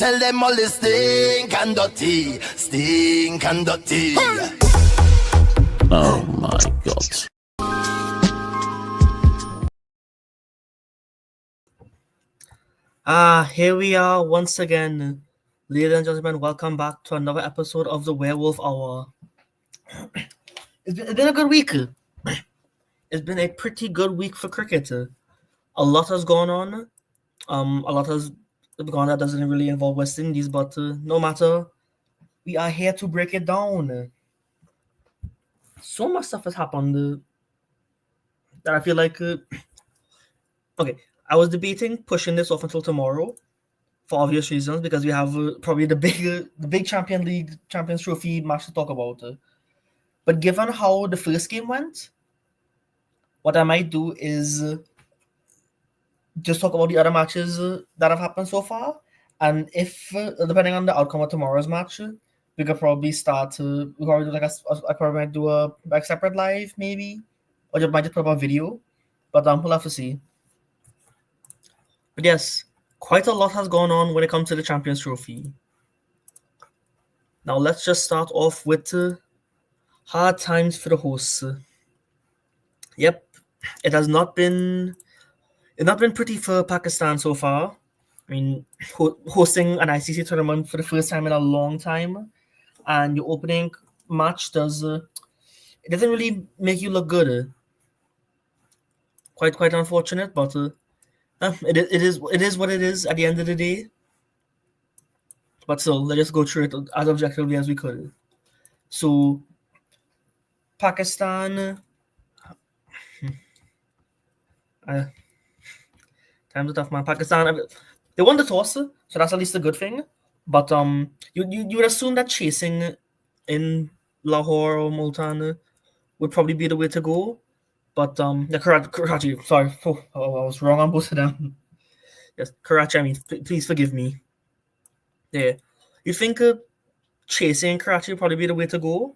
Tell them all the stink and dirty, stink and dirty. Oh my god. Here we are once again, ladies and gentlemen. Welcome back to another episode of the WereWolf Hour. It's been a good week. It's been a pretty good week for cricket. A lot has gone on. A lot has gone that doesn't really involve West Indies, but no matter, we are here to break it down. So much stuff has happened that I feel like. Okay, I was debating pushing this off until tomorrow, for obvious reasons, because we have probably the big Champions Trophy match to talk about. But given how the first game went, what I might do is just talk about the other matches that have happened so far, and if depending on the outcome of tomorrow's match, we could probably start to we probably do like I probably might do a separate live maybe, or just might just put up a video, but we'll have to see. But yes, quite a lot has gone on when it comes to the Champions Trophy. Now let's just start off with hard times for the hosts. Yep, it has not been pretty for Pakistan so far. I mean, hosting an ICC tournament for the first time in a long time, and your opening match doesn't really make you look good. Quite unfortunate, but it is what it is at the end of the day. But still, let's just go through it as objectively as we could. So, Pakistan. Time's a tough man. Pakistan, they won the toss, so that's at least a good thing. But you would assume that chasing in Lahore or Multan would probably be the way to go. But Karachi, sorry, I was wrong on both of them. Yes, Karachi. I mean, please forgive me. Yeah, you think chasing Karachi would probably be the way to go,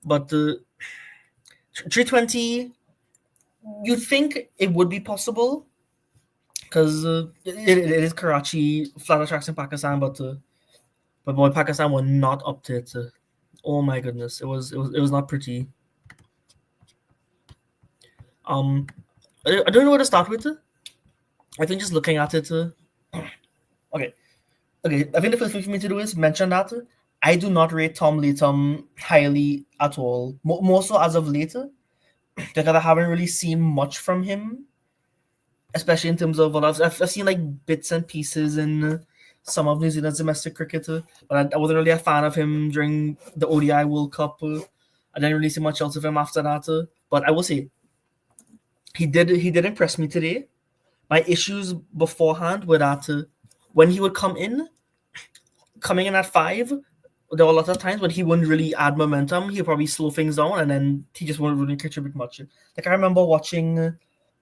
but 320, you'd think it would be possible. Because it is Karachi, flatter tracks in Pakistan, but boy, Pakistan were not up to it. Oh my goodness, it was not pretty. I don't know where to start with. I think just looking at it, okay, okay. I think the first thing for me to do is mention that I do not rate Tom Latham highly at all. More so as of later, because I haven't really seen much from him, especially in terms of well, I've seen like bits and pieces in some of New Zealand's domestic cricket, but I wasn't really a fan of him during the ODI World Cup. I didn't really see much else of him after that. But I will say he did impress me today. My issues beforehand were that when he would coming in at five, there were a lot of times when he wouldn't really add momentum. He'd probably slow things down, and then he just wouldn't really contribute much. Like I remember watching,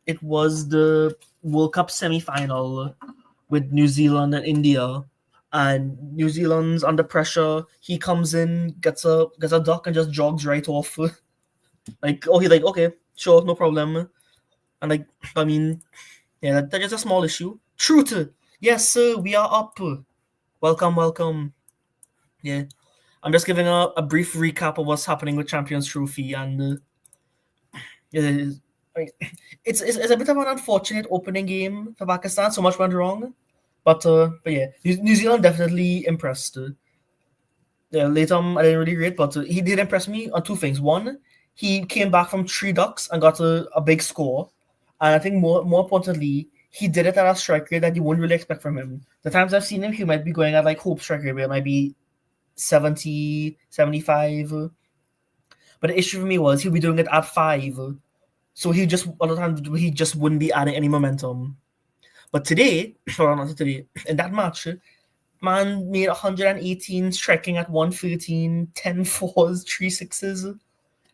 it was the World Cup semi-final with New Zealand and India, and New Zealand's under pressure. He comes in, gets a duck, and just jogs right off. Like oh, he's like okay, sure, no problem. And like I mean, yeah, that's just a small issue. Truth, yes, sir, we are up. Welcome, welcome. Yeah, I'm just giving a brief recap of what's happening with Champions Trophy, and it is, I mean, it's a bit of an unfortunate opening game for Pakistan. So much went wrong, but yeah, New Zealand definitely impressed. Yeah, Latham I didn't really rate, but he did impress me on two things. One, he came back from three ducks and got a big score, and I think more importantly, he did it at a strike rate that you wouldn't really expect from him. The times I've seen him, he might be going at like hope strike rate, where it might be 70, 75. But the issue for me was he'll be doing it at five. So he just a lot of times he just wouldn't be adding any momentum. But today, or not today, in that match, man made 118 striking at 113, 10 fours, 3 sixes.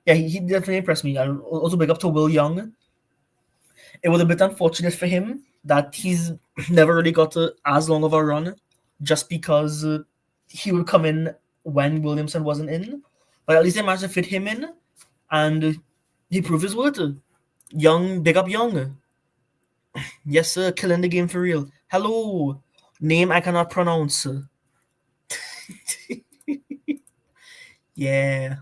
Yeah, he definitely impressed me. And also big up to Will Young. It was a bit unfortunate for him that he's never really got as long of a run just because he would come in when Williamson wasn't in. But at least they managed to fit him in, and he proved his worth. Young, big up Young. Yes, sir, killing the game for real. Hello, name I cannot pronounce. Yeah.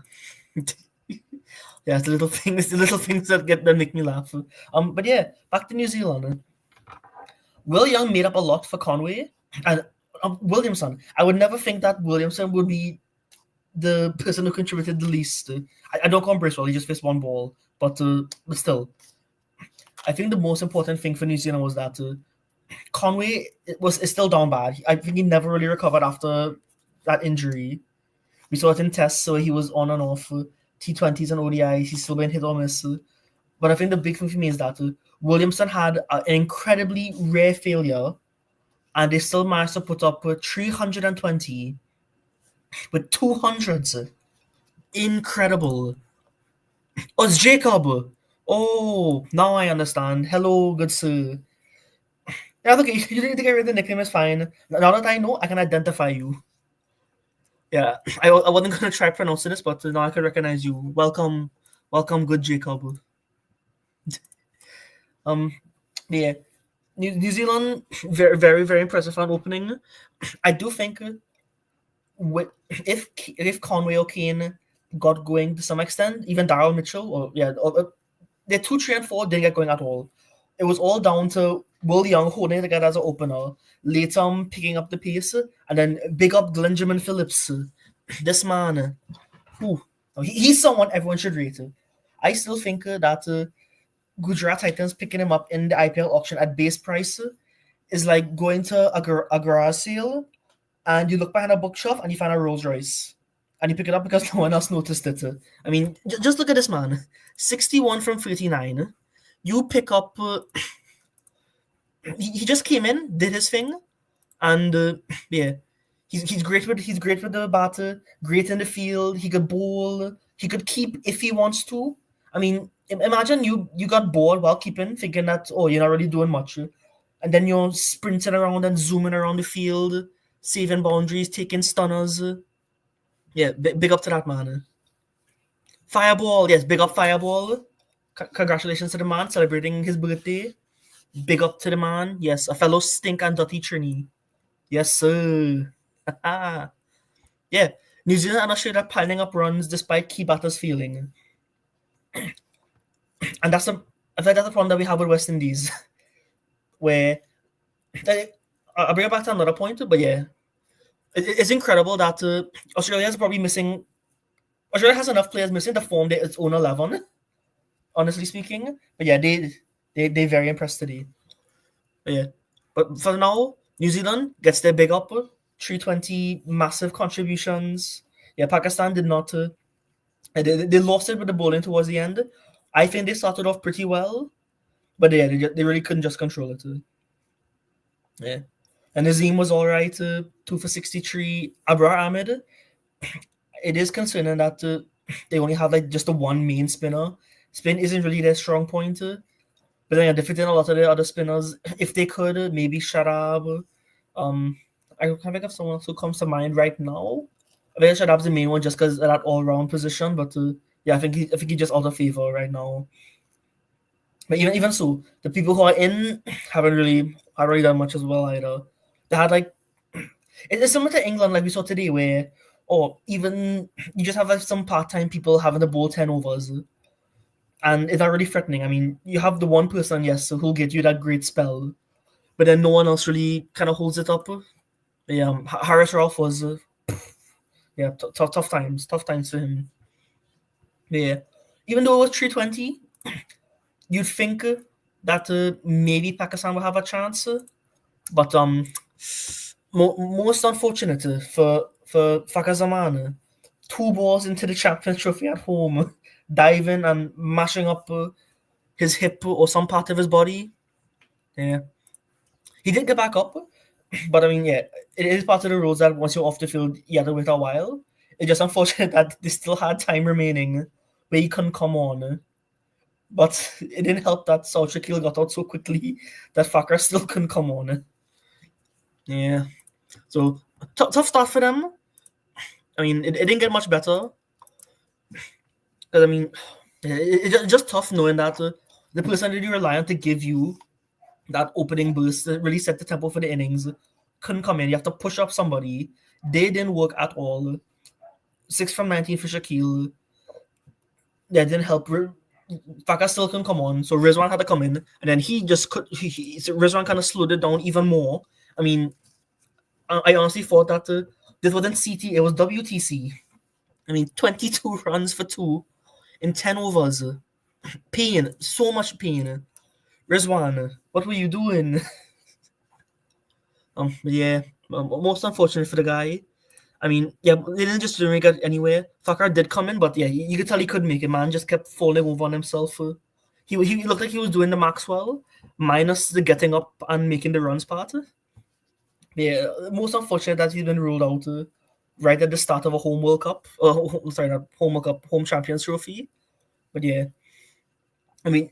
Yeah, it's the little things that make me laugh. But yeah, back to New Zealand. Will Young made up a lot for Conway, and Williamson. I would never think that Williamson would be the person who contributed the least. I don't call him Bracewell, he just faced one ball, but still, I think the most important thing for New Zealand was that Conway is still down bad. I think he never really recovered after that injury. We saw it in tests, so he was on and off. T20s and ODIs, he's still been hit or miss. But I think the big thing for me is that Williamson had an incredibly rare failure, and they still managed to put up 320 with 200s. Incredible. Oh, it's Jacob. Oh, now I understand. Hello, good sir. Yeah, okay, you didn't get rid of the nickname, is fine. Now that I know, I can identify you. Yeah, I wasn't going to try pronouncing this, but now I can recognize you. Welcome, good Jacob. Yeah, New Zealand, very, very, very impressive on opening. I do think if Conway O'Kane got going to some extent, even Daryl Mitchell, the 2, 3, and 4 didn't get going at all. It was all down to Will Young holding it together as an opener, Latham picking up the pace, and then big up Glenjamin Phillips. This man, he's someone everyone should rate. I still think that Gujarat Titans picking him up in the IPL auction at base price is like going to a garage sale and you look behind a bookshelf and you find a Rolls Royce and you pick it up because no one else noticed it. I mean, just look at this man, 61 from 39. You pick up. He just came in, did his thing, and yeah, he's great with the batter, great in the field. He could bowl, he could keep if he wants to. I mean, imagine you got bored while keeping, thinking that you're not really doing much, and then you're sprinting around and zooming around the field, saving boundaries, taking stunners. Yeah, big up to that man. Fireball, yes, big up Fireball. Congratulations to the man celebrating his birthday. Big up to the man. Yes, a fellow stink and dirty Trini. Yes, sir. Yeah, New Zealand and Australia piling up runs despite key batters failing. And I feel like that's the problem that we have with West Indies, where I'll bring it back to another point, but yeah, it's incredible that Australia's probably missing. Australia has enough players missing to form its own 11. Honestly speaking, but yeah, they very impressed today. But yeah, but for now, New Zealand gets their big up. 320 massive contributions. Yeah, Pakistan did not. They lost it with the bowling towards the end. I think they started off pretty well, but yeah, they really couldn't just control it. Yeah, and Nazim was all right. 2 for 63. Abrar Ahmed. It is concerning that they only have like just the one main spinner. Spin isn't really their strong point. But then yeah, they fit in a lot of the other spinners. If they could, maybe Sharab. I can't think of someone else who comes to mind right now. I think Sharab's the main one just because of that all-round position. But yeah, I think he's just out of favor right now. But even so, the people who are in haven't really done much as well either. They had like it's similar to England, like we saw today, where or even you just have like some part-time people having the bowl 10 overs. And it's not really threatening. I mean, you have the one person, yes, who'll get you that great spell, but then no one else really kind of holds it up. Yeah, Harris Ralph was, yeah, tough times for him. Yeah, even though it was 320, you'd think that maybe Pakistan will have a chance, but most unfortunate for Fakhar Zaman, 2 balls into the Champions Trophy at home, diving and mashing up his hip or some part of his body. Yeah. He did get back up, but I mean, yeah, it is part of the rules that once you're off the field, you have to wait a while. It's just unfortunate that they still had time remaining where he couldn't come on. But it didn't help that South Shakil got out so quickly that Fakhar still couldn't come on. Yeah. So, tough start for them. I mean, it didn't get much better. Because, I mean, it's just tough knowing that the person that you rely on to give you that opening burst that really set the tempo for the innings couldn't come in. You have to push up somebody. They didn't work at all. 6 from 19 for Shaquille. That didn't help. Fakhar still couldn't come on, so Rizwan had to come in, and then he just could. Rizwan kind of slowed it down even more. I mean, I honestly thought that this wasn't CT, it was WTC. I mean, 22 runs for 2 in 10 overs. Pain, so much pain. Rizwan, what were you doing? Yeah, most unfortunate for the guy. I mean, yeah, they didn't just make it anywhere. Fakhar did come in, but yeah, you could tell he couldn't make it. Man just kept falling over on himself. He looked like he was doing the Maxwell, minus the getting up and making the runs part. Yeah, most unfortunate that he's been ruled out right at the start of a home World Cup. Sorry, not home World Cup, home Champions Trophy. But yeah, I mean,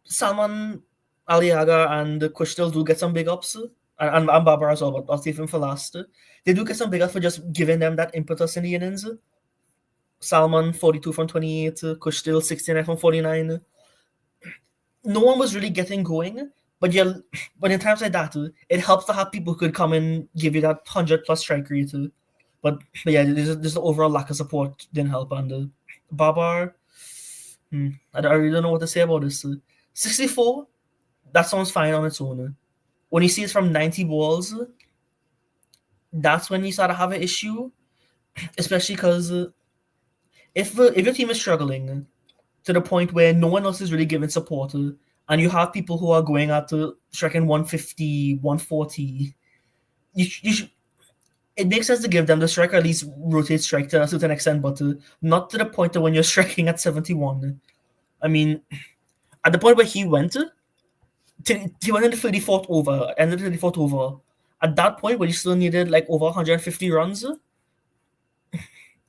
Salman Aliaga and Kushtil do get some big ups, and Babar as well, but I'll save him for last. They do get some big ups for just giving them that impetus in the innings. Salman 42 from 28, Kushtil 69 from 49. No one was really getting going, but yeah, but in times like that, it helps to have people who could come and give you that 100+ strike rate. But yeah, there's the overall lack of support didn't help, and Babar, I really don't know what to say about this. 64, that sounds fine on its own. When you see it's from 90 balls, that's when you start to have an issue, especially because if your team is struggling to the point where no one else is really giving support, and you have people who are going at striking 150, 140, you should. It makes sense to give them the strike, or at least rotate strike to a certain extent, but not to the point that when you're striking at 71. I mean, at the point where he went, he went in the 34th over, ended the 34th over. At that point, where you still needed like over 150 runs,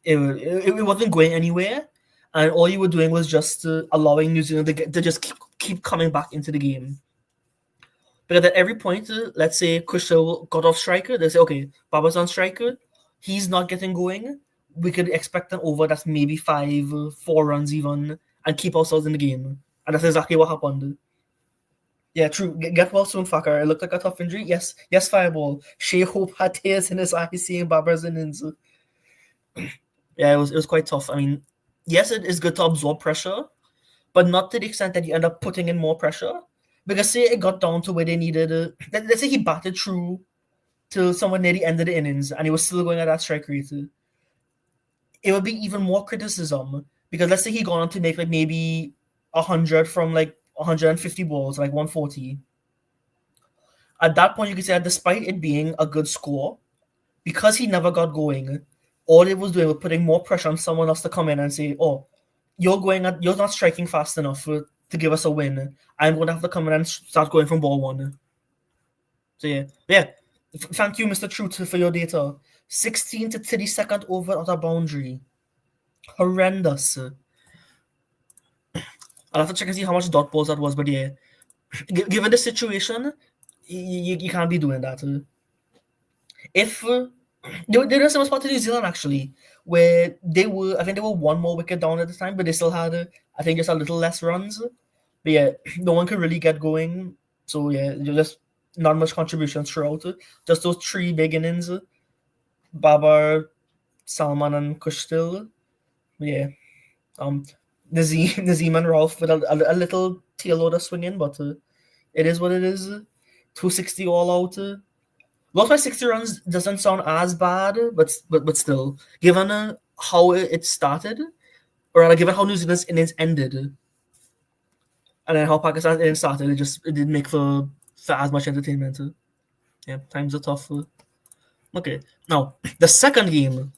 it wasn't going anywhere, and all you were doing was just allowing New Zealand to just keep coming back into the game. Because at every point, let's say Kushal got off striker, they say, okay, Baba's on striker, he's not getting going. We could expect an over that's maybe 5, 4 runs even, and keep ourselves in the game. And that's exactly what happened. Yeah, true. Get well soon, Fakhar. It looked like a tough injury. Yes, Fireball. Shea Hope had tears in his eyes seeing Baba's innings. Yeah, it was quite tough. I mean, yes, it is good to absorb pressure, but not to the extent that you end up putting in more pressure. Because say it got down to where they needed let's say he batted through till somewhere near the end of the innings and he was still going at that strike rate, it would be even more criticism. Because let's say he gone on to make like maybe 100 from like 150 balls, like 140. At that point, you could say that despite it being a good score, because he never got going, all it was doing was putting more pressure on someone else to come in and say, "Oh, you're not striking fast enough to give us a win. I'm going to have to come in and start going from ball one." So yeah. Thank you, Mr. Truth, for your data. 16 to 32nd over at a boundary. Horrendous. I'll have to check and see how much dot balls that was, but yeah, given the situation, you can't be doing that. If there was some spot to New Zealand actually, where I think they were one more wicket down at the time, but they still had, I think, just a little less runs. But yeah, no one could really get going. So yeah, just not much contributions throughout. Just those three big innings, Babar, Salman, and Kushtil. Yeah, Nazim and Rolf with a little tail loader swinging, but it is what it is. 260 all out. Lost by 60 runs doesn't sound as bad, but still, given how it started, or rather, given how New Zealand's innings ended, and then how Pakistan's innings started, it didn't make for as much entertainment. Yeah, times are tough. Okay, now the second game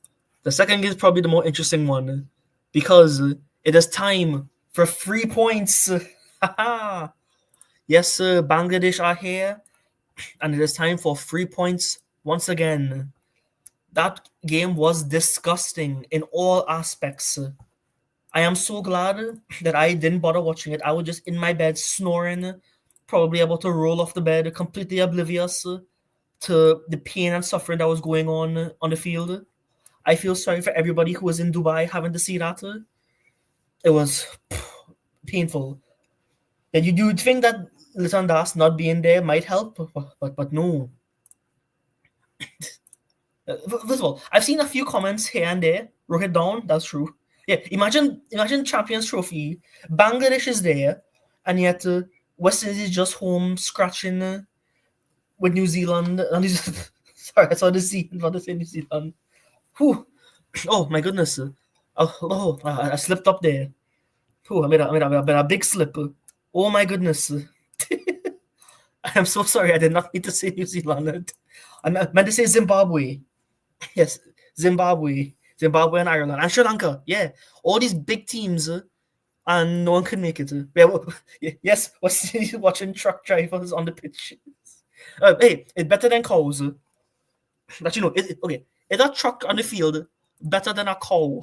is probably the more interesting one because it is time for 3 points. Yes, Bangladesh are here, and it is time for 3 points once again. That game was disgusting in all aspects. I am so glad that I didn't bother watching it. I was just in my bed snoring, probably about to roll off the bed, completely oblivious to the pain and suffering that was going on the field. I feel sorry for everybody who was in Dubai having to see that. It was painful. And you'd think that Litan Das not being there might help, but no. First of all, I've seen a few comments here and there. Wrote it down. That's true. Yeah, imagine Champions Trophy. Bangladesh is there, and yet West Indies is just home scratching with New Zealand. And sorry, I saw the scene. Not to say New Zealand. Whew. Oh my goodness. I slipped up there. I made a big slip. Oh my goodness. I'm so sorry. I did not mean to say New Zealand. I meant to say Zimbabwe. Yes, Zimbabwe and Ireland and Sri Lanka. Yeah, all these big teams, and no one could make it. Yes, watching truck drivers on the pitch. Hey, it's better than cows. That okay. Is that truck on the field better than a cow?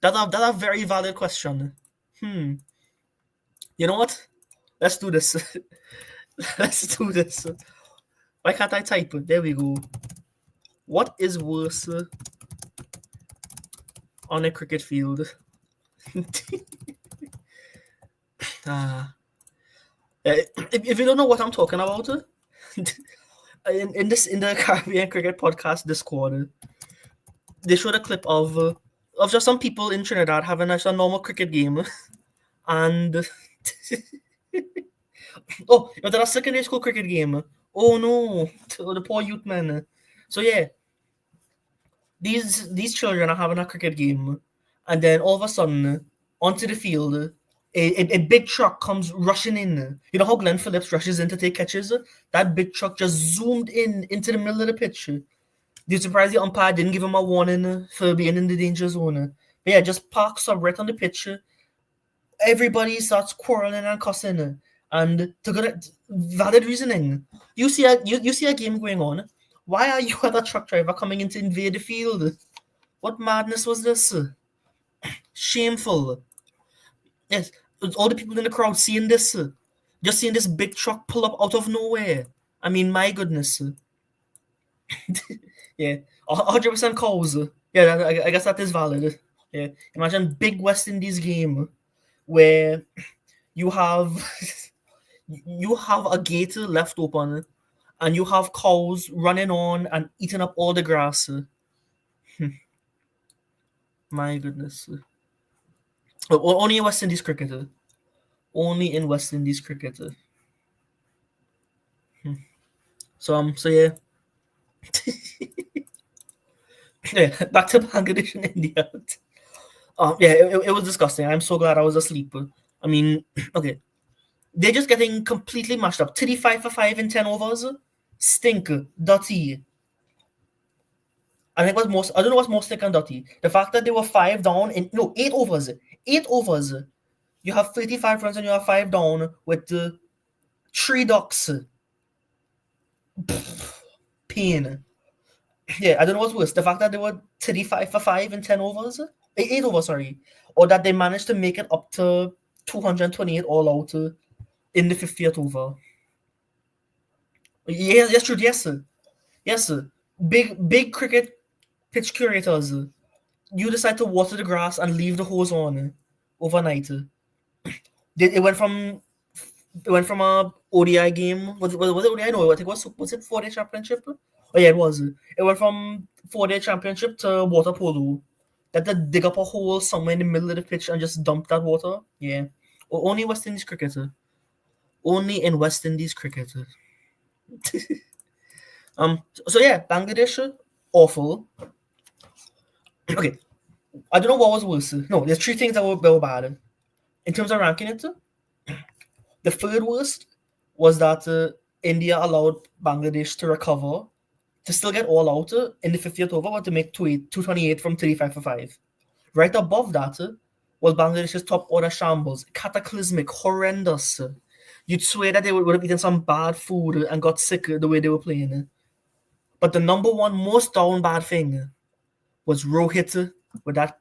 That's a very valid question. You know what? Let's do this. Let's do this. Why can't I type? There we go. What is worse on a cricket field? If you don't know what I'm talking about, in the Caribbean Cricket Podcast Discord, they showed a clip of just some people in Trinidad having a normal cricket game, and oh, it was a secondary school cricket game. Oh no, the poor youth men. So yeah, these children are having a cricket game, and then all of a sudden, onto the field, a big truck comes rushing in. You know how Glenn Phillips rushes in to take catches? That big truck just zoomed into the middle of the pitch. Do you surprise the umpire didn't give him a warning for being in the danger zone? But yeah, just parks up right on the pitch. Everybody starts quarreling and cussing, and to get valid reasoning. You see a game going on. Why are you at a truck driver coming in to invade the field? What madness was this? Shameful. Yes, all the people in the crowd seeing this, just seeing this big truck pull up out of nowhere. I mean, my goodness. Yeah, 100% calls. Yeah, I guess that is valid. Yeah, imagine big West Indies game where you have a gate left open and you have cows running on and eating up all the grass. My goodness. Only in West Indies cricket. Only in West Indies cricket. So yeah. Yeah, back to Bangladesh and India. Yeah, it was disgusting. I'm so glad I was asleep. I mean, okay, they're just getting completely mashed up. 35 for 5 in 10 overs. Stink, dirty. I think what's most, I don't know what's most stink and dirty. The fact that they were 5 down in, no, 8 overs. 8 overs. You have 35 runs and you have 5 down with 3 ducks. Pain. Yeah, I don't know what's worse. The fact that they were 35 for 5 in 10 overs. 8 overs, sorry. Or that they managed to make it up to 228 all out in the 50th over. Yes, true. Yes, sir. Yes, sir. Big cricket pitch curators. You decide to water the grass and leave the hose on overnight. It went from a ODI game. Was it ODI? No, I think was it 4-day championship? Oh yeah, it was. It went from 4-day championship to water polo. That they dig up a hole somewhere in the middle of the pitch and just dump that water. Yeah, only West Indies cricketer. Only in West Indies cricketer. So yeah, Bangladesh, awful. Okay, I don't know what was worse. No, there's 3 things that were bad. In terms of ranking it, the third worst was that India allowed Bangladesh to recover, to still get all out in the 50th over, but to make 228 from 35 for 5. Right above that was Bangladesh's top order shambles. Cataclysmic, horrendous. You'd swear that they would have eaten some bad food and got sick the way they were playing. But the number one most down bad thing was Rohit with that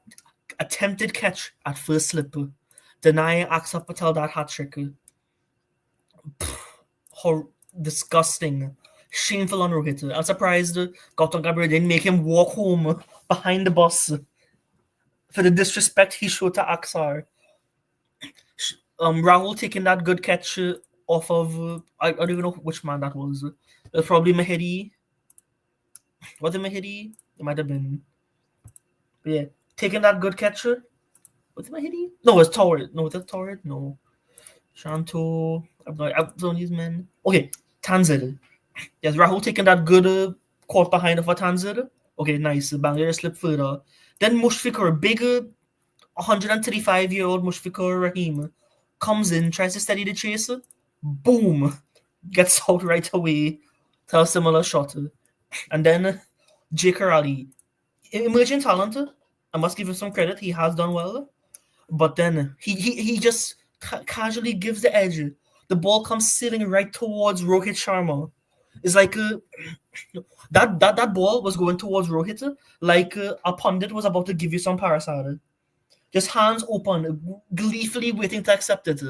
attempted catch at first slip, denying Axar Patel that hat trick. Disgusting. Shameful on Rohit. I'm surprised Gautam Gambhir didn't make him walk home behind the bus for the disrespect he showed to Axar. Rahul taking that good catch off of I don't even know which man that was. It was probably Mahedi. Was it Mahedi? It might have been. But yeah, taking that good catch. Was it Mahedi? No, it was Torrid. No, was it Torrid? No. Shanto. I'm not these men. Okay, Tanzil. Yes, Rahul taking that good caught behind for Tanzil. Okay, nice. Bangladesh slipped further. Then Mushfiqur, bigger 135-year-old Mushfiqur Rahim comes in, tries to steady the chase. Boom! Gets out right away to a similar shot. And then Jakar Ali. Emerging talent. I must give him some credit. He has done well. But then he just casually gives the edge. The ball comes sailing right towards Rohit Sharma. It's like that ball was going towards Rohit like a pundit was about to give you some parasad. Just hands open, gleefully waiting to accept it.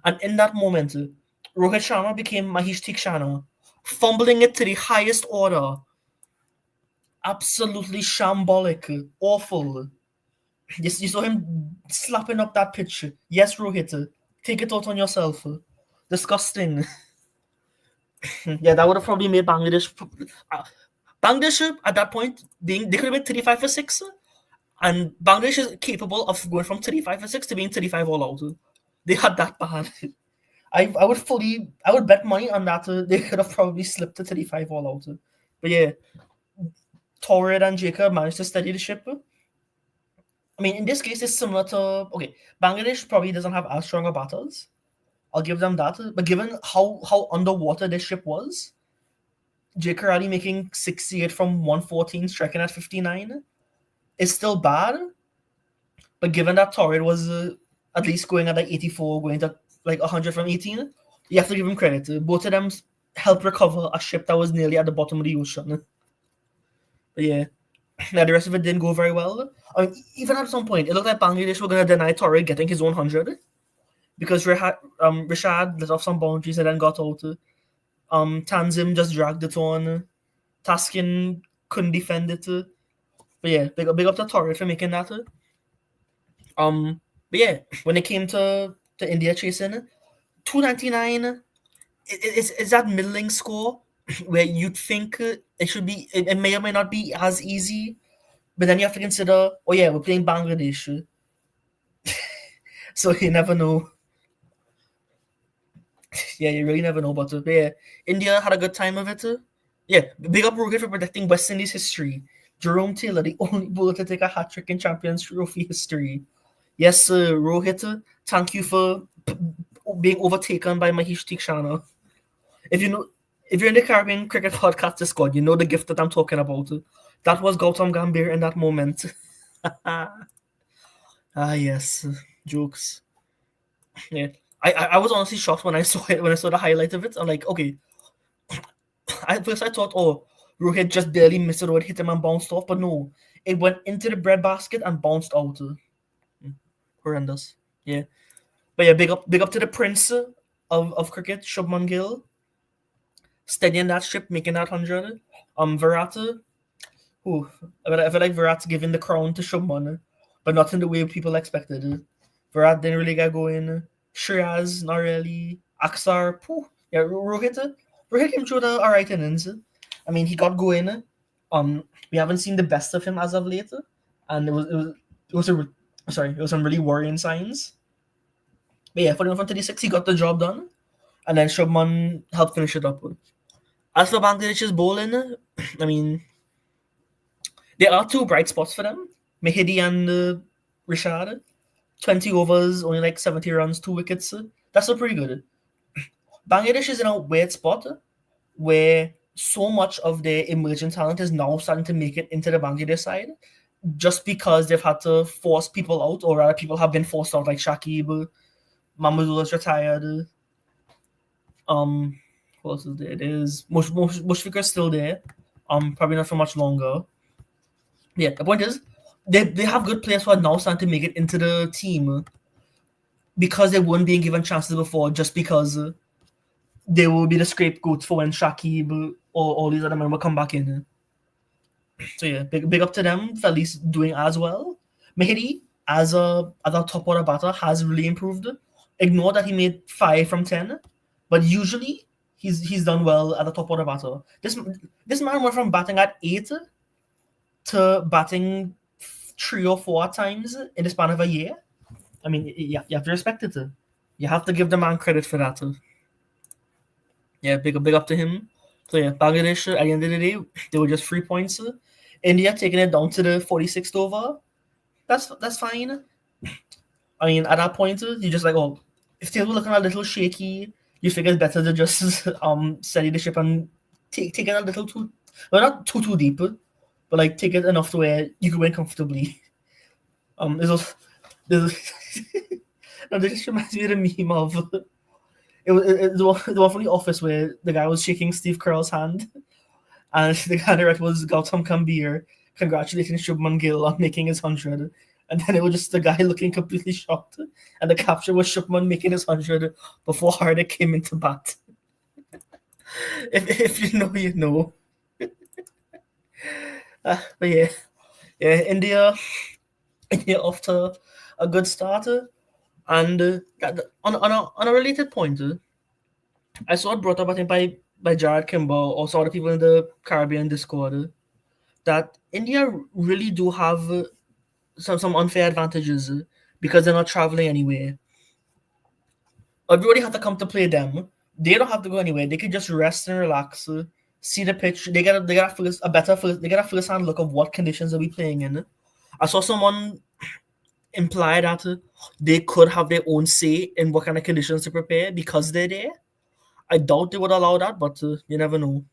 And in that moment, Rohit Sharma became Mahesh Tikshana, fumbling it to the highest order. Absolutely shambolic, awful. You saw him slapping up that pitch. Yes, Rohit, take it out on yourself. Disgusting. Yeah, that would have probably made Bangladesh. Bangladesh at that point, they could have been 35 for 6. And Bangladesh is capable of going from 35 for 6 to being 35 all out. They had that bad. I would bet money on that. They could have probably slipped to 35 all out. But yeah, Torrid and Jacob managed to steady the ship. I mean, in this case, it's similar to Bangladesh probably doesn't have as strong a batters. I'll give them that. But given how underwater this ship was, Jakar Ali making 68 from 114, striking at 59, is still bad. But given that Torrid was at least going at like 84, going to like 100 from 18, you have to give him credit. Both of them helped recover a ship that was nearly at the bottom of the ocean. But yeah, now the rest of it didn't go very well. I mean, even at some point, it looked like Bangladesh were going to deny Torrid getting his own 100 because Rishad let off some boundaries and then got out. Tanzim just dragged it on. Taskin couldn't defend it. But yeah, big up to Torrid for making that. But yeah, when it came to India chasing, 299 is that middling score where you'd think it should be, it may or may not be as easy, but then you have to consider, oh yeah, we're playing Bangladesh. So you never know. Yeah, you really never know. But yeah, India had a good time of it. Yeah, big up Rohit for protecting West Indies history. Jerome Taylor, the only bowler to take a hat trick in Champions Trophy history. Yes, Rohit, thank you for being overtaken by Mahesh Tikshana. If you know, if you're in the Caribbean Cricket Podcast Discord, you know the gift that I'm talking about. That was Gautam Gambhir in that moment. Yes, jokes. Yeah, I was honestly shocked when I saw it when I saw the highlight of it. I'm like, okay. At first I thought, oh, Rohit just barely missed it or it hit him and bounced off, but no, it went into the breadbasket and bounced out. Horrendous. Yeah, but yeah, big up to the prince of cricket, Shubman Gill, steadying that ship, making that 100. Virat, who I feel like Virat's giving the crown to Shubman, but not in the way people expected. Virat didn't really get going. Shreyas, not really. Aksar, pooh. Yeah, Rohit came through the alright innings. I mean, he got going. We haven't seen the best of him as of late, and it was some really worrying signs. But yeah, for 36, he got the job done, and then Shubman helped finish it up. As for Bangladesh's bowling, I mean, there are two bright spots for them: Mehidi and Rishad. 20 overs, only like 70 runs, 2 wickets. That's still pretty good. Bangladesh is in a weird spot where so much of their emerging talent is now starting to make it into the Bangladesh side just because they've had to force people out, or rather, people have been forced out, like Shakib, Mahmudullah's retired. Who else is there? There's Mushfiqur's still there. Probably not for much longer. Yeah, the point is, they have good players who are now starting to make it into the team because they weren't being given chances before, just because they will be the scapegoats for when Shakib or all these other men will come back in. So yeah, big up to them for at least doing as well. Mehdi, as a top order batter, has really improved. Ignore that he made 5 from 10, but usually he's done well at the top order batter. This man went from batting at 8 to batting 3 or 4 times in the span of a year. I mean, you have to respect it. You have to give the man credit for that. Yeah, big up to him. So yeah, Bangladesh at the end of the day, they were just 3 points. India taking it down to the 46th over. That's fine. I mean, at that point, you just like, oh, if things were looking a little shaky, you figure it's better to just steady the ship and take it a little too, well, not too deep, but like take it enough to where you can win comfortably. There's no, this just reminds me of the meme of the one from The Office where the guy was shaking Steve Carell's hand, and the guy that was Gautam Gambhir congratulating Shubman Gill on making his 100, and then it was just the guy looking completely shocked, and the caption was Shubman making his 100 before Hardik came into bat. If you know, you know. But yeah, India off to a good start, and on a related point, I saw it brought up, I think, by Jared Kimber or some other people in the Caribbean Discord, that India really do have some unfair advantages because they're not traveling anywhere. Everybody have to come to play them. They don't have to go anywhere. They could just rest and relax, see the pitch. They get a first hand look of what conditions they'll be playing in. I saw someone imply that they could have their own say in what kind of conditions to prepare because they're there. I doubt they would allow that, but you never know.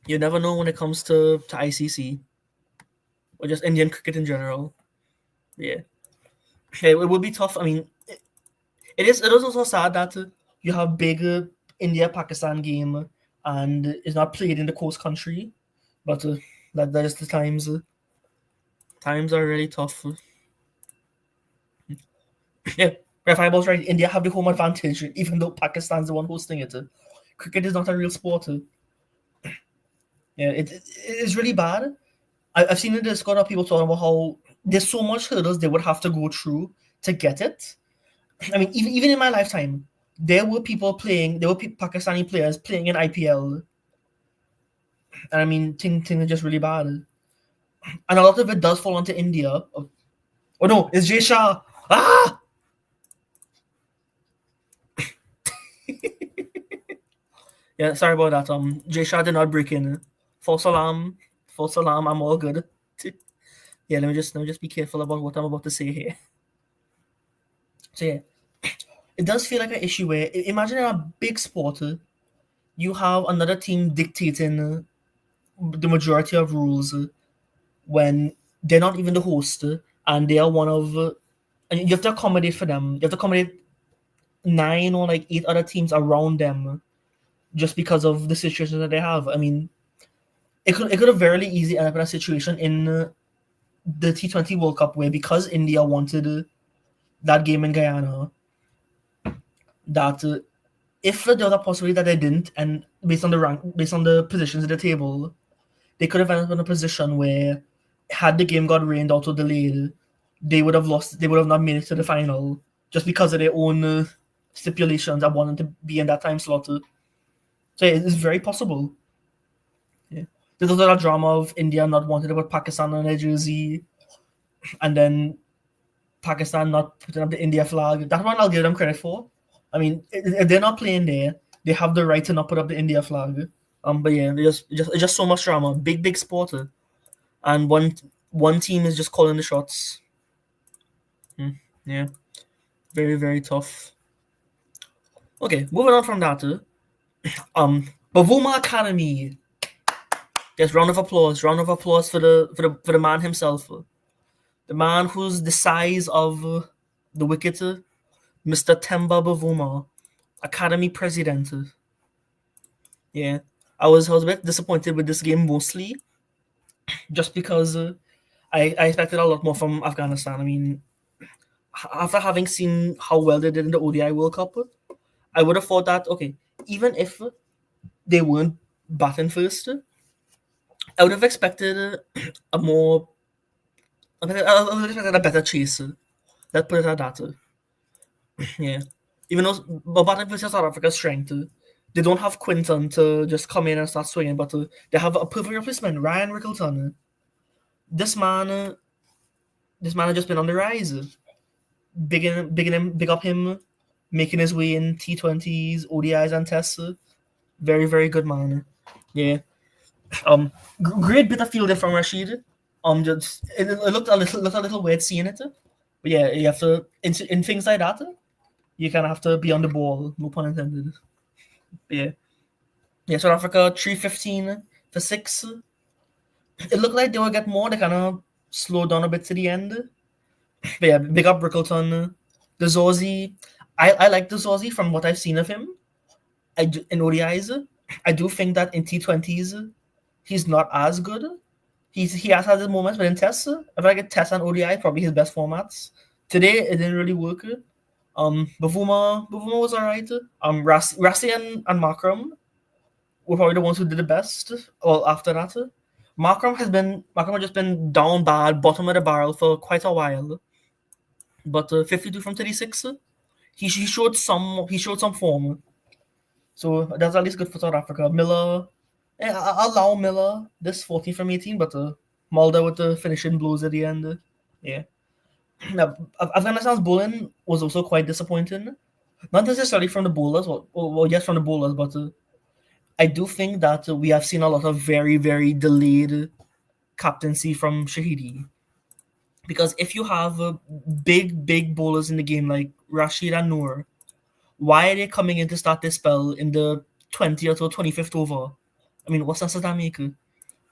You never know when it comes to ICC or just Indian cricket in general. Yeah, it would be tough. I mean, it is also sad that you have big India-Pakistan game and it's not played in the coast country, but that is the times. Times are really tough. Yeah, Ref Eyeballs right. India have the home advantage, even though Pakistan's the one hosting it. Cricket is not a real sport. Yeah, it is really bad. I've seen in the Discord of people talking about how there's so much hurdles they would have to go through to get it. I mean, even in my lifetime, there were Pakistani players playing in IPL. And I mean, things are just really bad. And a lot of it does fall onto India. Oh no, it's Jay Shah. Ah! Yeah, sorry about that. Jay Shah did not break in. False alarm. False alarm. I'm all good. Yeah, let me just be careful about what I'm about to say here. So yeah, it does feel like an issue where imagine in a big sport, you have another team dictating the majority of rules when they're not even the host and they are one of and you have to accommodate for them. You have to accommodate 9 or 8 other teams around them just because of the situation that they have. I mean, it could have very easily ended up in a situation in the T20 World Cup where because India wanted that game in Guyana, that if there was a possibility that they didn't, and based on the positions in the table, they could have ended up in a position where, had the game got rained out or delayed, they would have lost. They would have not made it to the final just because of their own stipulations that wanted to be in that time slot. So it's very possible. Yeah. There's also that drama of India not wanting to put Pakistan on their jersey, and then Pakistan not putting up the India flag. That one I'll give them credit for. I mean, if they're not playing there, they have the right to not put up the India flag. But yeah, it's just so much drama. Big sport, and one team is just calling the shots. Yeah, very tough. Okay, moving on from that. Bavuma Academy. Yes, round of applause. Round of applause for the man himself. The man who's the size of the wicket, Mr. Temba Bavuma, Academy President. Yeah, I was a bit disappointed with this game mostly, just because I expected a lot more from Afghanistan. I mean, after having seen how well they did in the ODI World Cup, I would have thought that okay, even if they weren't batting first, I would have expected a more, I would have expected a better chase. Let's put it at that. Yeah, even though but batting versus South Africa's strength, they don't have Quinton to just come in and start swinging, but they have a perfect replacement, Ryan Rickleton. This man, this man has just been on the rise. Big up him, making his way in T20s, ODIs, and tests. Very good man. Yeah. Great bit of fielding from Rashid. Just it looked a little weird seeing it, but yeah, you have to in things like that. You kind of have to be on the ball. No pun intended. But yeah. South Africa 315 for 6. It looked like they would get more. They kind of slowed down a bit to the end. But yeah, big up Brickleton. The Zorzi, I like the Zorzi from what I've seen of him. In ODIs, I do think that in T20s, he's not as good. He has had his moments, but in tests, I feel like in tests and ODI probably his best formats. Today it didn't really work. Bavuma was alright. Rassi and Makram were probably the ones who did the best. Well, after that, Makram has just been down bad, bottom of the barrel for quite a while. But 52 from 36, he showed some form. So that's at least good for South Africa. Miller, I'll allow Miller this 40 from 18, but Mulder with the finishing blows at the end. Yeah. Now, Afghanistan's bowling was also quite disappointing. Not necessarily from the bowlers, well yes, from the bowlers, but I do think that we have seen a lot of very delayed captaincy from Shahidi. Because if you have big bowlers in the game like Rashid and Noor, why are they coming in to start this spell in the 20th or 25th over? I mean, what's that does that make?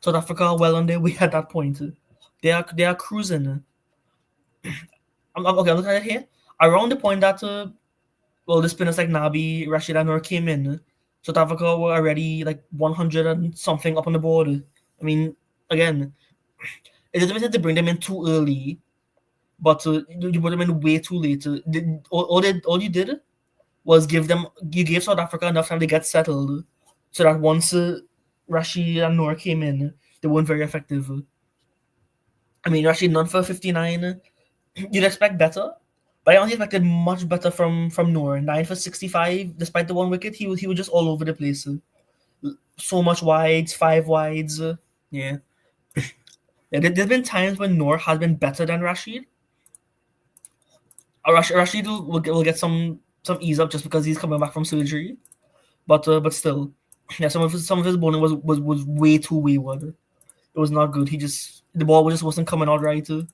South Africa are well on their way at that point. They are cruising. I'm looking at it here. Around the point that the spinners like Nabi, Rashid and Noor came in, South Africa were already like 100 and something up on the board. I mean, again, it doesn't make sense to bring them in too early, but you put them in way too late. All you did was you gave South Africa enough time to get settled, so that once Rashid and Noor came in, they weren't very effective. I mean, Rashid none for 59. You'd expect better, but I only expected much better from Noor. 9 for 65, despite the one wicket, he was just all over the place. So much wides, 5 wides. Yeah. There's been times when Noor has been better than Rashid. Rashid will get some ease up just because he's coming back from surgery, but still, Yeah, some of his bowling was way too wayward. It was not good. The ball just wasn't coming out right. And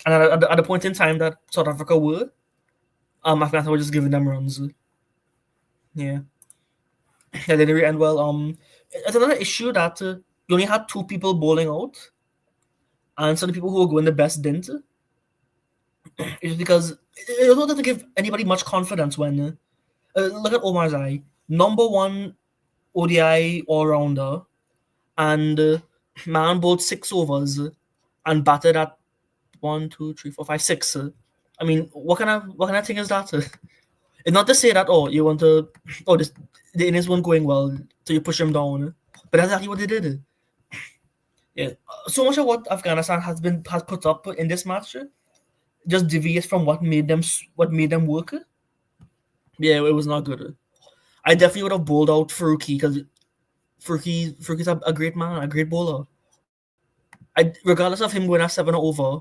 at the point in time that South Africa were, Afghanistan were just giving them runs. Yeah, that didn't really end well. It's another issue that you only had two people bowling out, and some of the people who were going the best didn't. It's because it doesn't give anybody much confidence when look at Omar Zai, number one ODI all rounder, and man bowled 6 overs and batted at 1, 2, 3, 4, 5, 6. I mean, what kind of thing is that? It's not to say that you want to the innings weren't going well, so you push him down, but that's exactly what they did. Yeah, so much of what Afghanistan has put up in this match just deviates from what made them work. Yeah, it was not good. I definitely would have bowled out Faruqi because Faruqi's a great man, a great bowler. Regardless of him going at 7 over,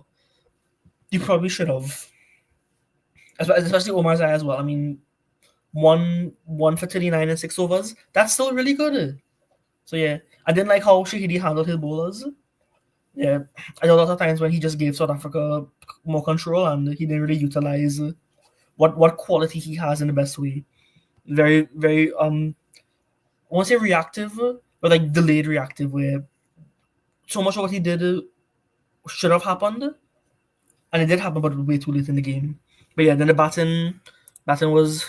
you probably should have, especially Omar Zai as well. I mean, one for 39 and 6 overs. That's still really good. So yeah, I didn't like how Shahidi handled his bowlers. Yeah, I know a lot of times when he just gave South Africa more control and he didn't really utilize what quality he has in the best way. Very, very I won't say reactive, but like delayed reactive, where so much of what he did should have happened, and it did happen, but way too late in the game. But yeah, then the batting was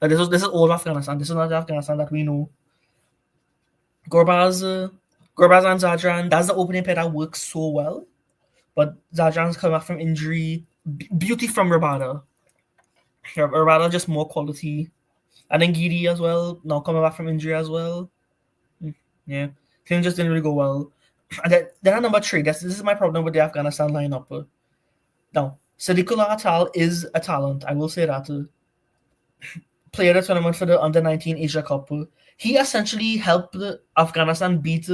this is old Afghanistan. This is not the Afghanistan that we know. Gorbaz and Zadran, that's the opening pair that works so well. But Zadran's coming back from injury. Beauty from Rabada. Rabada just more quality. And then Gidi as well, now coming back from injury as well. Yeah, things just didn't really go well. And then at number 3, this is my problem with the Afghanistan lineup. Now, Sadiqullah Atal is a talent, I will say that. Player of the tournament for the Under-19 Asia Cup. He essentially helped Afghanistan beat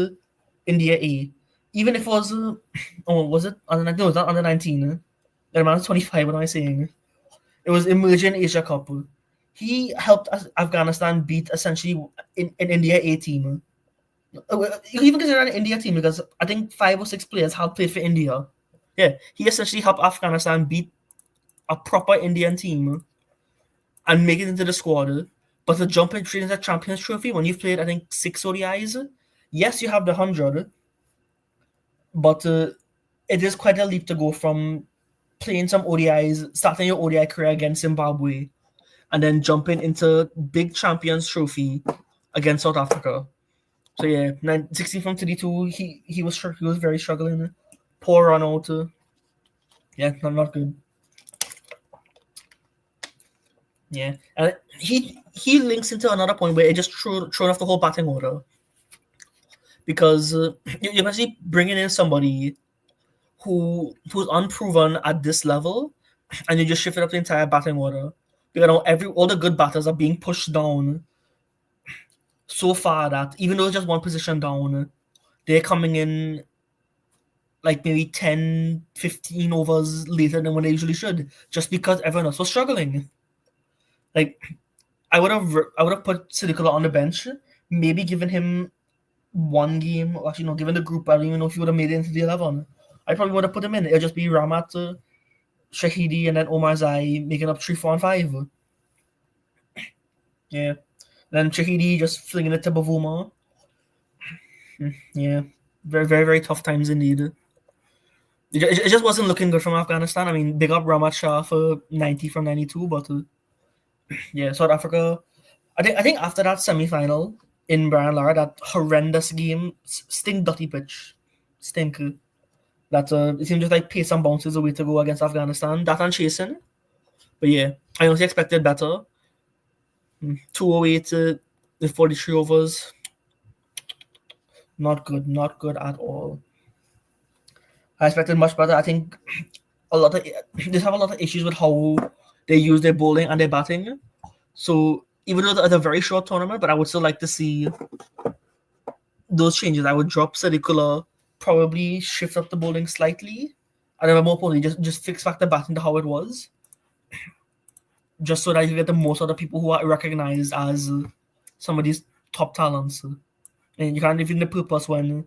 India A. Even if it was, was it under-19? No, it's not under-19. The man is 25, what am I saying? It was Emerging Asia Cup. He helped Afghanistan beat essentially an India A team. You even consider an India team because I think 5 or 6 players have played for India. Yeah, he essentially helped Afghanistan beat a proper Indian team and make it into the squad. But to jump in straight into the Champions Trophy when you've played, I think, 6 ODIs, yes, you have the 100, but it is quite a leap to go from playing some ODIs, starting your ODI career against Zimbabwe, and then jumping into big Champions Trophy against South Africa. So yeah, 16 from 32, he was very struggling. Poor run out. Yeah, not good. Yeah, and he links into another point where it just thrown off the whole batting order, because you're actually bringing in somebody who's unproven at this level, and you just shifted up the entire batting order. Because all the good batters are being pushed down so far that even though it's just one position down, they're coming in like maybe 10, 15 overs later than when they usually should, just because everyone else was struggling. Like, I would have put Sadiqullah on the bench, maybe given him one game. Actually, no, given the group, I don't even know if he would have made it into the 11. I probably would have put him in. It'll just be Ramat, Shahidi, and then Omar Zai making up 3, 4, and 5. Yeah. Then Shahidi just flinging it to Bavuma. Yeah. Very, very, very tough times indeed. It just wasn't looking good from Afghanistan. I mean, big up Ramat Shah for 90 from 92, but yeah, South Africa. I think after that semi-final in Brian Lara, that horrendous game, stink dirty pitch, stink. That it seemed just like pace and bounces a way to go against Afghanistan. That and chasing, but yeah, I honestly expected better. 208 with 43 overs. Not good at all. I expected much better. I think they have a lot of issues with how they use their bowling and their batting. So even though it's a very short tournament, but I would still like to see those changes. I would drop Sadiqullah, probably shift up the bowling slightly, and then more importantly, just fix back the batting to how it was, just so that you get the most of the people who are recognized as some of these top talents. And you can't live in the purpose when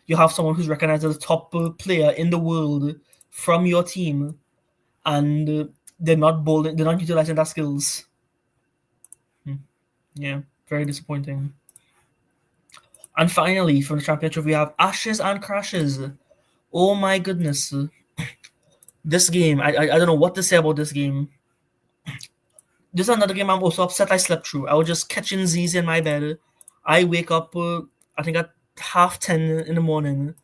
you have someone who's recognized as a top player in the world from your team, and they're not bowling, they're not utilizing their skills. Yeah, very disappointing. And finally, from the championship, we have Ashes and Crashes. Oh my goodness. This game, I don't know what to say about this game. This is another game I'm also upset I slept through. I was just catching Z's in my bed. I wake up, I think at 10:30 in the morning,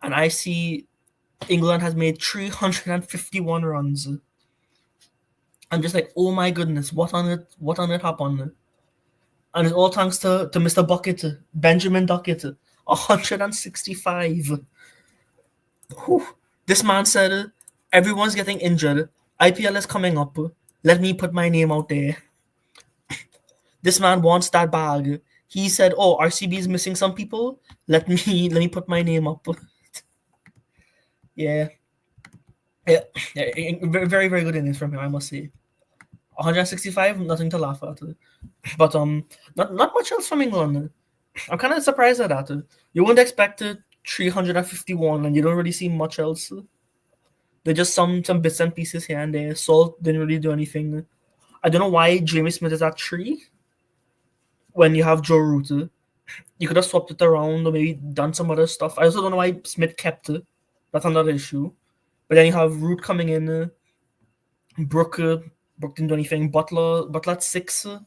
and I see England has made 351 runs. I'm just like, oh my goodness, what on earth happened? And it's all thanks to Mr. Bucket, Benjamin Duckett, 165. Whew. This man said, everyone's getting injured. IPL is coming up. Let me put my name out there. This man wants that bag. He said, oh, RCB is missing some people. Let me put my name up. Yeah. Yeah, very, very good innings from him, I must say. 165, nothing to laugh at. But not much else from England. I'm kind of surprised at that. You wouldn't expect 351, and you don't really see much else. They're just some bits and pieces here and there. Salt didn't really do anything. I don't know why Jamie Smith is at 3 when you have Joe Root. You could have swapped it around or maybe done some other stuff. I also don't know why Smith kept it. That's another issue. But then you have Root coming in. Brook didn't do anything. Butler at 6. I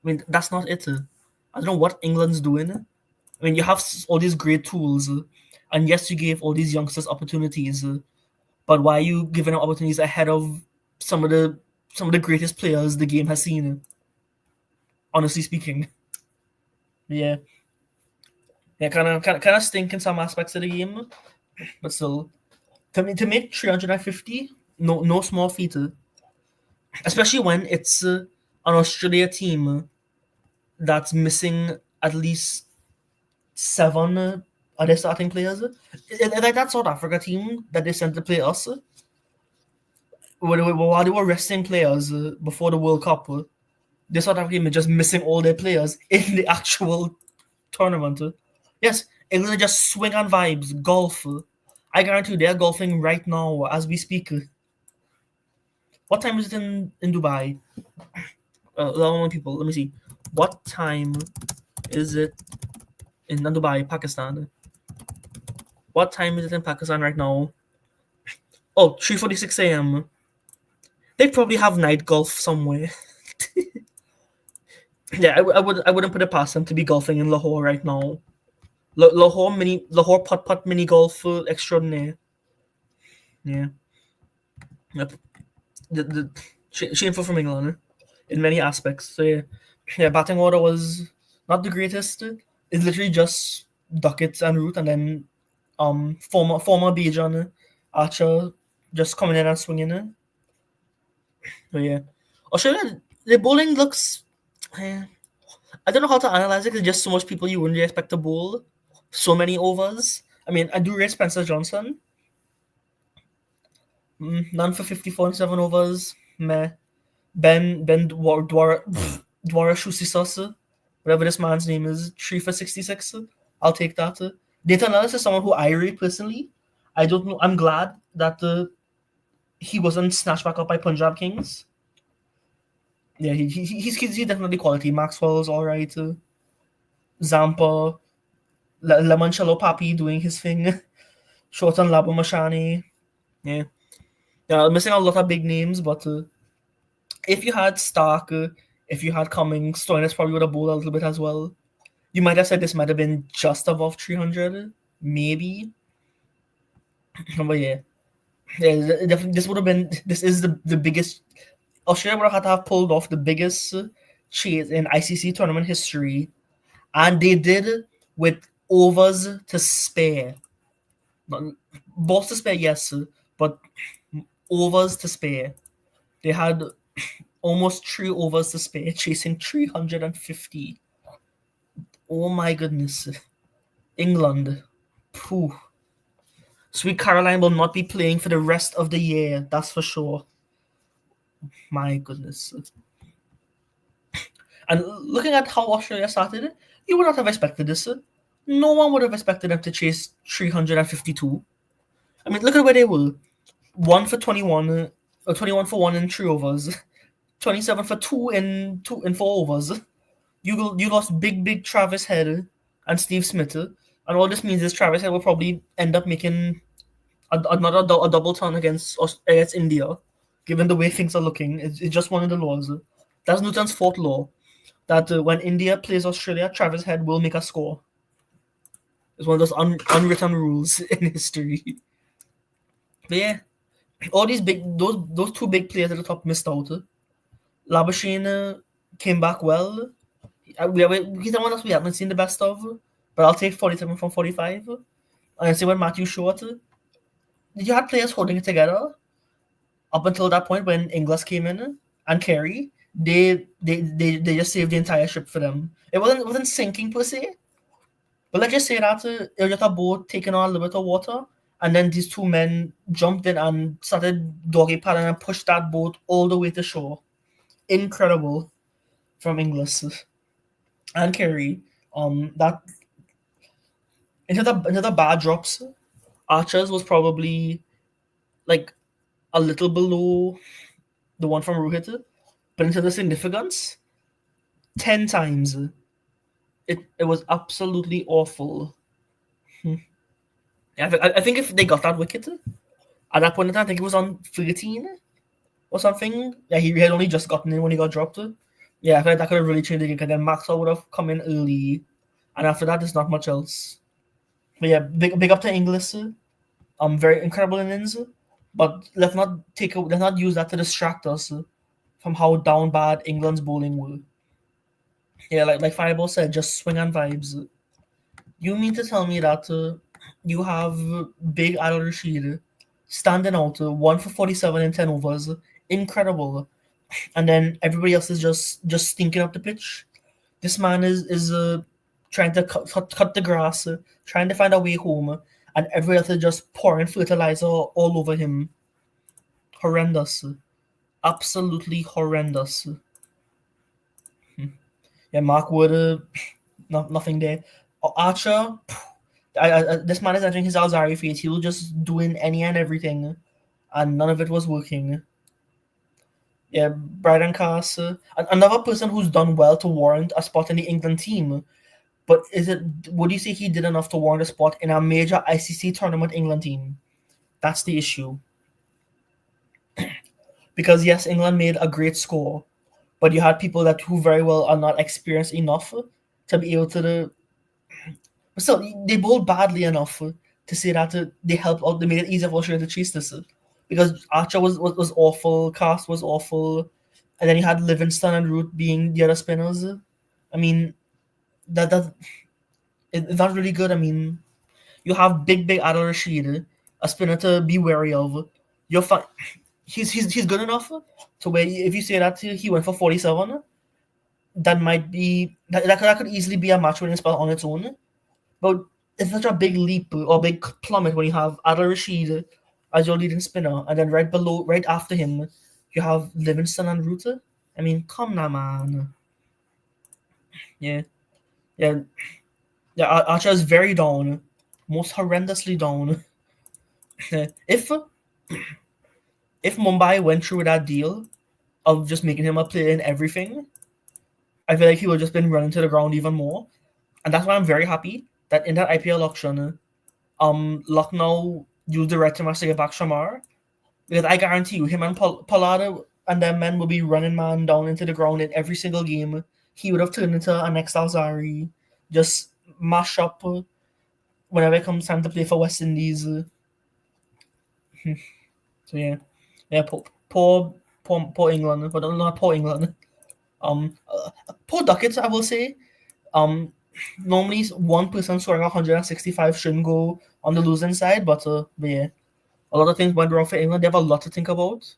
mean, that's not it. I don't know what England's doing. I mean, you have all these great tools, and yes, you gave all these youngsters opportunities, but why are you giving them opportunities ahead of some of the greatest players the game has seen? Honestly speaking, yeah, kind of stink in some aspects of the game, but still, to make 350, no small feat, especially when it's an Australia team that's missing at least 7 other starting players. Like that South Africa team that they sent to play us, while they were resting players before the World Cup, the South Africa team is just missing all their players in the actual tournament. Yes, England just swing on vibes, golf. I guarantee you they're golfing right now as we speak. What time is it in Dubai? A lot of people. Let me see. What time is it in Dubai, Pakistan? What time is it in Pakistan right now? Oh, 3:46 a.m. They probably have night golf somewhere. Yeah, I wouldn't put it past them to be golfing in Lahore right now. Lahore putt mini golf extraordinaire. Yeah. Yep. The shameful from England in many aspects. So yeah, batting order was not the greatest. It's literally just Duckett and Root, and then former Bijan Archer just coming in and swinging it. But yeah, Australia, the bowling looks. I don't know how to analyze it. There's just so much people you wouldn't expect to bowl. So many overs. I mean, I do rate Spencer Johnson. None for 54 and 7 overs. Meh. Ben Dwara Shusisasa, whatever this man's name is, 3 for 66. I'll take that. Data analysis is someone who I rate personally. I don't know. I'm glad that he wasn't snatched back up by Punjab Kings. Yeah, he's definitely quality. Maxwell's all right. Zampa, Lemoncello Papi doing his thing. Shorten Labamashani. Yeah. Missing a lot of big names, but if you had Stark, if you had Cummings, Stoinis probably would have bowled a little bit as well. You might have said this might have been just above 300, maybe. But yeah, definitely this would have been. This is the biggest. Australia would have had to have pulled off the biggest chase in ICC tournament history, and they did with overs to spare. Balls to spare, yes, but overs to spare. They had almost 3 overs to spare, chasing 350. Oh my goodness. England. Pooh. Sweet Caroline will not be playing for the rest of the year, that's for sure. My goodness. And looking at how Australia started, You would not have expected this. No one would have expected them to chase 352. I mean, look at where they were. 1 for 21, or 21 for 1 in 3 overs, 27 for 2 in 4 overs. You lost big Travis Head and Steve Smith, and all this means is Travis Head will probably end up making a double turn against India, given the way things are looking. It's just one of the laws. That's Newton's fourth law, that when India plays Australia, Travis Head will make a score. It's one of those unwritten rules in history. But yeah, all those two big players at the top missed out. Labuschagne came back well. He's the one else we haven't seen the best of, but I'll take 47 from 45. And I say when Matthew Short, you had players holding it together up until that point when Inglis came in and Carey. They just saved the entire ship for them. It wasn't sinking per se, but let's just say that it was just a boat taking on a little bit of water, and then these two men jumped in and started doggy paddling and pushed that boat all the way to shore. Incredible from Inglis and Carey. That into the bad drops, Archer's was probably like a little below the one from Rohit, but into the significance, 10 times. It was absolutely awful. I think if they got that wicket at that point in time, I think it was on 13 or something. Yeah, he had only just gotten in when he got dropped. Yeah, I feel like that could have really changed the game, because then Maxwell would have come in early, and after that, there's not much else. But yeah, big up to Inglis. Very incredible innings, but let's not use that to distract us from how down bad England's bowling were. Yeah, like Fireball said, just swing and vibes. You mean to tell me that you have big Adil Rashid standing out 1 for 47 in 10 overs, incredible, and then everybody else is just stinking up the pitch? This man is trying to cut the grass, trying to find a way home, and everybody else is just pouring fertilizer all over him. Horrendous. Absolutely horrendous. Yeah, Mark Wood, nothing there. Archer, this man is entering his Alzari phase. He was just doing any and everything, and none of it was working. Yeah, Brian Cass, another person who's done well to warrant a spot in the England team. But would you say he did enough to warrant a spot in a major ICC tournament England team? That's the issue. Because yes, England made a great score, but you had people who very well are not experienced enough to be able to. But still, they bowled badly enough to say that they helped out. They made it easier for Australia to chase this, because Archer was awful, Cast was awful, and then you had Livingston and Root being the other spinners. I mean, that it's not really good. I mean, you have big Adil Rashid, a spinner to be wary of. You're fine. He's good enough to where if you say that he went for 47, that might be that could easily be a match winning spell on its own. But it's such a big leap or big plummet when you have Adil Rashid as your leading spinner, and then right after him, you have Livingston and Reuter. I mean, come now, man. Yeah. Archer is very down, most horrendously down. If Mumbai went through that deal of just making him a player in everything, I feel like he would have just been running to the ground even more. And that's why I'm very happy that in that IPL auction, Lucknow used the red to match to get back Shamar. Because I guarantee you, him and Pollard and them men will be running man down into the ground in every single game. He would have turned into a next Alzari, just mash up whenever it comes time to play for West Indies. So yeah, poor England, but not poor England. Poor Duckett, I will say. Normally one person scoring 165 shouldn't go on the losing side, but yeah, a lot of things went wrong for England. They have a lot to think about,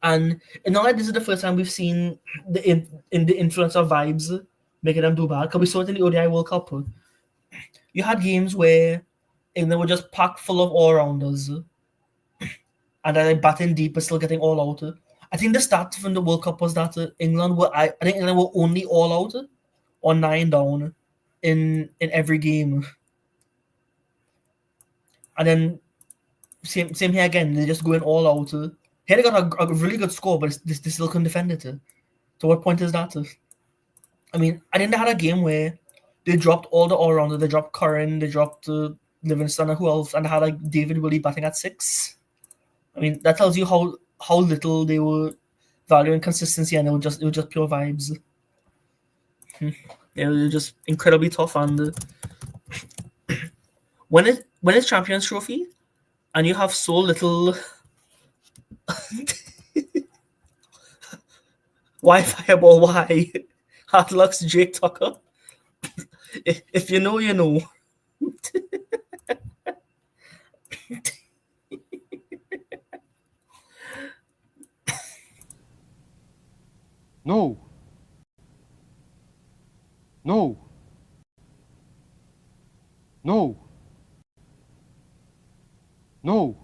and it's not like this is the first time we've seen the influence of vibes making them do bad. Because we saw it in the ODI World Cup. You had games where England were just packed full of all-rounders, and they're batting deep but still getting all out. I think the stat from the World Cup was that England were only all out or 9 down in every game. And then same here again. They're just going all out. Here they got a really good score, but they still couldn't defend it. So what point is that? I mean, I think they had a game where they dropped all the all-rounders. They dropped Curran, they dropped Livingston, and who else? And they had like David Willie batting at 6. I mean, that tells you how little they were valuing consistency, and it was just pure vibes. They were just incredibly tough. And when it's Champions Trophy, and you have so little. Why Fireball? Why? Hard Luck's Jake Tucker. If you know, you know. No. No. No. No.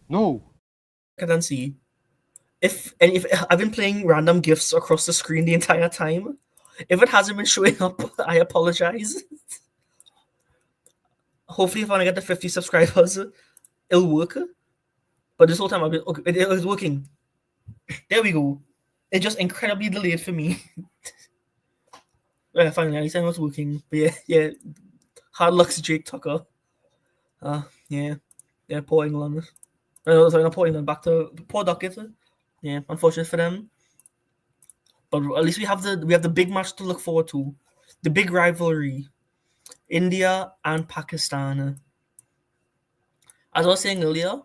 No. I can see. If I've been playing random gifts across the screen the entire time. If it hasn't been showing up, I apologize. Hopefully, if I get the 50 subscribers, it'll work. But this whole time I've been okay, it was working. There we go. It's just incredibly delayed for me. Finally, at least I know it's working. But yeah. Hard Luck's Jake Tucker. Yeah, poor England. Sorry, not poor England. Back to poor Duckett. Yeah, unfortunate for them. But at least we have the big match to look forward to, the big rivalry, India and Pakistan. As I was saying earlier,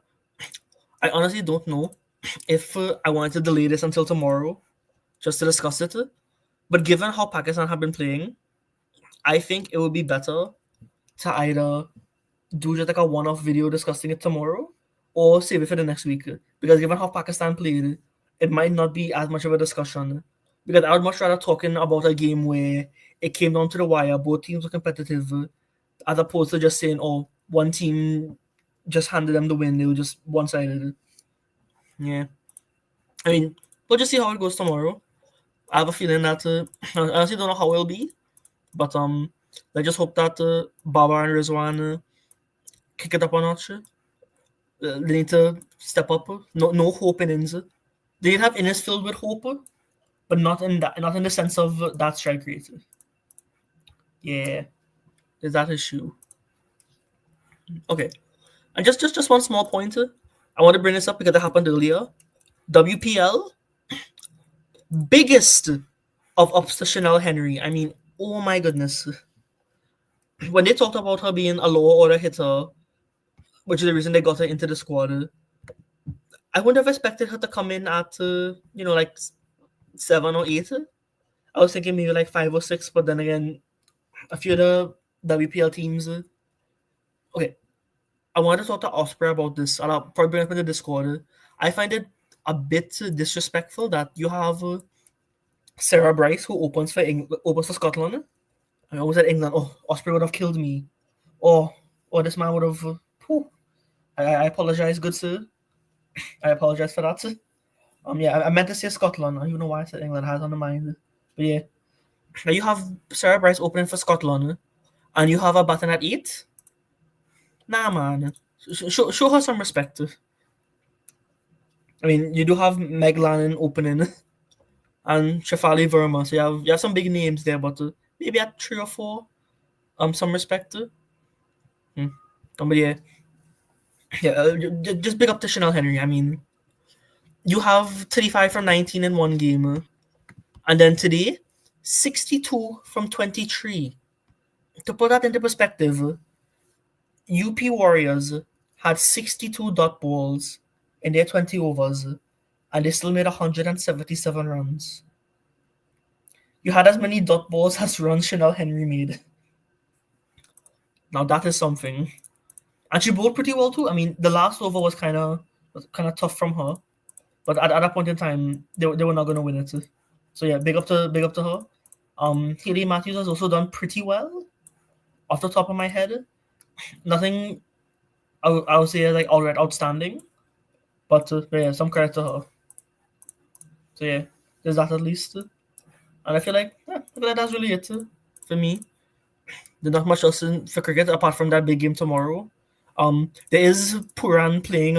I honestly don't know if I wanted to delay this until tomorrow just to discuss it. But given how Pakistan have been playing, I think it would be better to either do just like a one-off video discussing it tomorrow or save it for the next week. Because given how Pakistan played, it might not be as much of a discussion. Because I would much rather talking about a game where it came down to the wire, both teams were competitive, as opposed to just saying, oh, one team just handed them the win, they were just one-sided. Yeah. I mean, we'll just see how it goes tomorrow. I have a feeling that, I honestly don't know how it'll be, but I just hope that Baba and Rizwan kick it up a notch. They need to step up. No hope in innings. They need to have innings filled with hope, but not in the sense of that strike rate. Yeah, there's that issue. Okay, and just one small pointer. I want to bring this up because it happened earlier. WPL, biggest of ups to Chanel Henry. I mean, oh my goodness. When they talked about her being a lower order hitter, which is the reason they got her into the squad, I wouldn't have expected her to come in at like 7 or 8. I was thinking maybe like 5 or 6, but then again, a few of the WPL teams. Okay, I wanted to talk to Osprey about this, and I'll probably bring it up in the Discord. I find it a bit disrespectful that you have Sarah Bryce, who opens for Scotland. I always said England. Oh, Osprey would have killed me. Or this man would have. I apologize, good sir. I apologize for that. Yeah, I meant to say Scotland. I don't even know why I said England. I had on the mind. But yeah, now you have Sarah Bryce opening for Scotland, and you have her batting at 8. Nah, man. Show her some respect. I mean, you do have Meg Lannon opening, and Shafali Verma. So you have some big names there, but maybe at 3 or 4, some respect. But yeah, just big up to Chanel Henry. I mean, you have 35 from 19 in one game, and then today, 62 from 23. To put that into perspective, UP Warriors had 62 dot balls in their 20 overs, and they still made 177 runs. You had as many dot balls as runs Chanel Henry made. Now that is something. And she bowled pretty well too. I mean, the last over was kind of tough from her, but at that point in time, they were not going to win it. So yeah, big up to her. Hayley Matthews has also done pretty well. Off the top of my head, nothing I would say is like outright outstanding, but yeah, some credit to her. So yeah, there's that at least. And I feel like that's really it for me. There's not much else for cricket apart from that big game tomorrow. There is Puran playing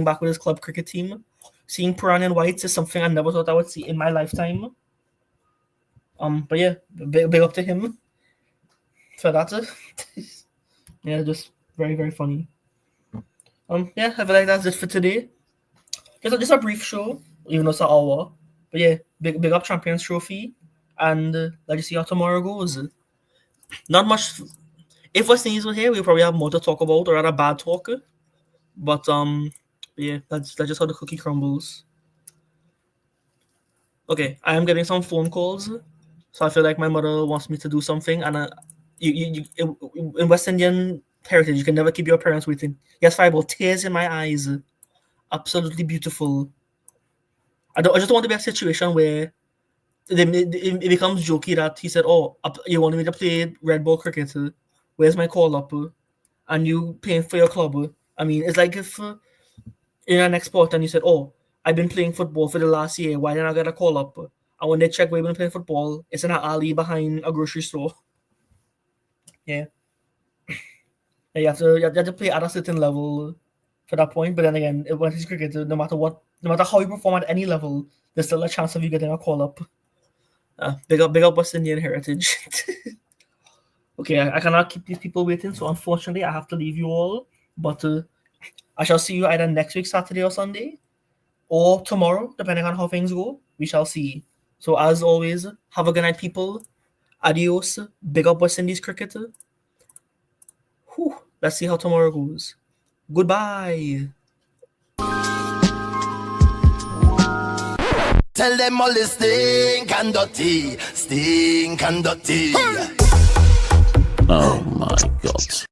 back with his club cricket team. Seeing Puran in whites is something I never thought I would see in my lifetime. But yeah, big up to him for that. Yeah, just very, very funny. Yeah, I feel like that's it for today. Just a brief show, even though it's an hour. But yeah, big up Champions Trophy, and let's just see how tomorrow goes. Not much. If West Indies were here, we'll probably have more to talk about, or rather bad talk. But yeah, that's just how the cookie crumbles. Okay, I am getting some phone calls, so I feel like my mother wants me to do something, and in West Indian heritage, you can never keep your parents waiting. Yes, Fireball, tears in my eyes, absolutely beautiful. I just don't want to be a situation where it becomes jokey that he said, "Oh, you wanted me to play red ball cricket? Where's my call up? And you paying for your club?" I mean, it's like if in an export and you said, "Oh, I've been playing football for the last year. Why didn't I get a call up?" And when they check where you've been playing football, it's in an alley behind a grocery store. Yeah. Yeah, you have to play at a certain level for that point. But then again, when it's cricket, no matter how you perform at any level, there's still a chance of you getting a call up. Big up West Indian heritage. Okay, I cannot keep these people waiting, so unfortunately I have to leave you all. But I shall see you either next week, Saturday or Sunday, or tomorrow, depending on how things go. We shall see. So as always, have a good night, people. Adios. Big up West Indies cricket. Whew, let's see how tomorrow goes. Goodbye. Tell them all the stink and dirty, stink and dirty. Oh my God.